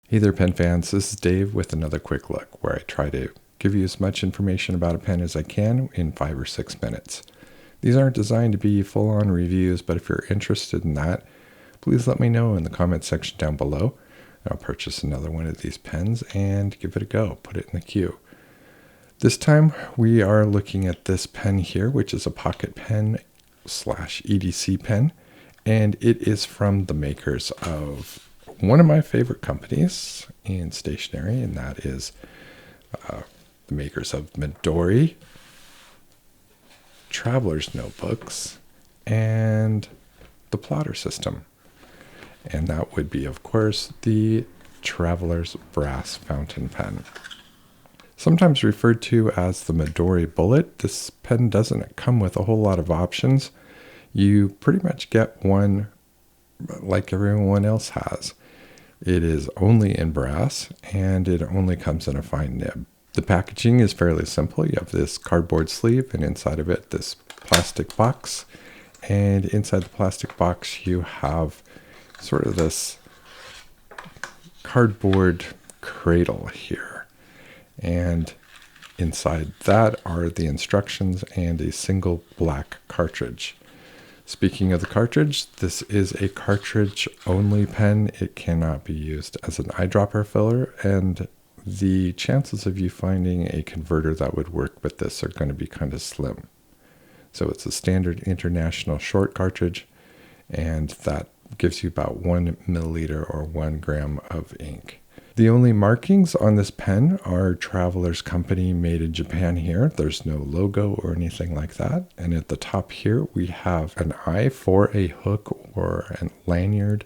Hey there, pen fans. This is Dave with another quick look where I try to give you as much information about a pen as I can in 5 or 6 minutes. These aren't designed to be full-on reviews, but if you're interested in that, please let me know in the comment section down below. I'll purchase another one of these pens and give it a go, put it in the queue. This time we are looking at this pen here, which is a pocket pen / EDC pen, and it is from the makers of one of my favorite companies in stationery, and that is the makers of Midori, Traveler's Notebooks, and the Plotter System. And that would be, of course, the Traveler's Brass Fountain Pen. Sometimes referred to as the Midori Bullet, this pen doesn't come with a whole lot of options. You pretty much get one like everyone else has. It is only in brass, and it only comes in a fine nib. The packaging is fairly simple. You have this cardboard sleeve, and inside of it, this plastic box. And inside the plastic box, you have sort of this cardboard cradle here. And inside that are the instructions and a single black cartridge. Speaking of the cartridge, this is a cartridge-only pen. It cannot be used as an eyedropper filler, and the chances of you finding a converter that would work with this are going to be kind of slim. So it's a standard international short cartridge, and that gives you about 1 milliliter or 1 gram of ink. The only markings on this pen are Traveler's Company made in Japan here. There's no logo or anything like that. And at the top here, we have an eye for a hook or a lanyard.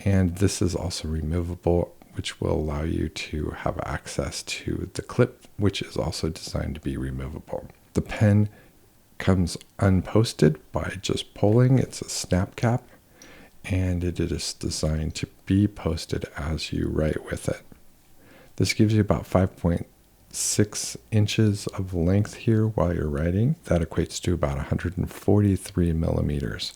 And this is also removable, which will allow you to have access to the clip, which is also designed to be removable. The pen comes unposted by just pulling. It's a snap cap, and it is designed to be posted as you write with it. This gives you about 5.6 inches of length here while you're writing. That equates to about 143 millimeters.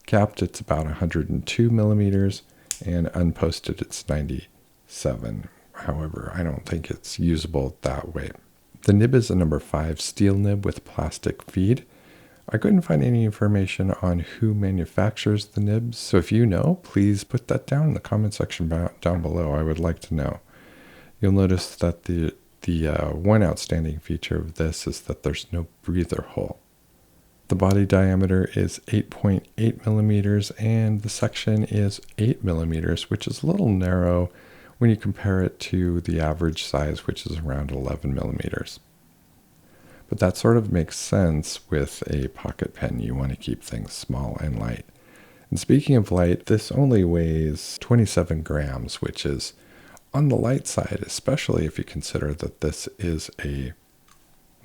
Capped, it's about 102 millimeters, and unposted, it's 97. However, I don't think it's usable that way. The nib is a number 5 steel nib with plastic feed. I couldn't find any information on who manufactures the nibs, so if you know, please put that down in the comment section down below. I would like to know. You'll notice that the one outstanding feature of this is that there's no breather hole. The body diameter is 8.8 millimeters, and the section is 8 millimeters, which is a little narrow when you compare it to the average size, which is around 11 millimeters. But that sort of makes sense with a pocket pen. You want to keep things small and light. And speaking of light, this only weighs 27 grams, which is on the light side, especially if you consider that this is a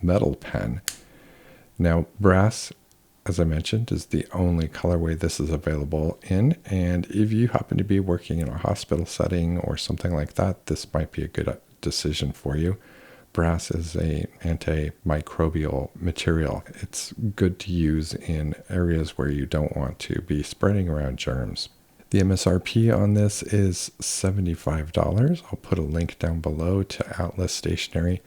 metal pen. Now, brass, as I mentioned, is the only colorway this is available in. And if you happen to be working in a hospital setting or something like that, this might be a good decision for you. Brass is an antimicrobial material. It's good to use in areas where you don't want to be spreading around germs. The MSRP on this is $75. I'll put a link down below to Atlas Stationery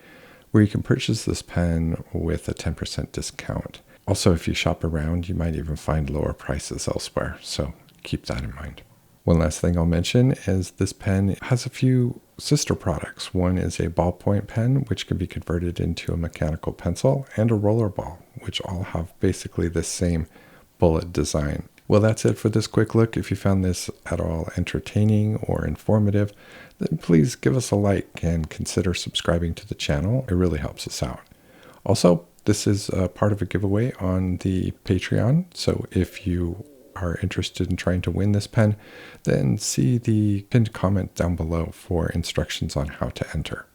where you can purchase this pen with a 10% discount. Also, if you shop around, you might even find lower prices elsewhere, so keep that in mind. One last thing I'll mention is this pen has a few sister products. One is a ballpoint pen, which can be converted into a mechanical pencil, and a roller ball, which all have basically the same bullet design. Well, that's it for this quick look. If you found this at all entertaining or informative, then please give us a like and consider subscribing to the channel. It really helps us out. Also, this is part of a giveaway on the Patreon, so if you are interested in trying to win this pen, then see the pinned comment down below for instructions on how to enter.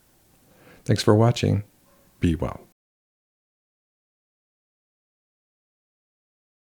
Thanks for watching. Be well.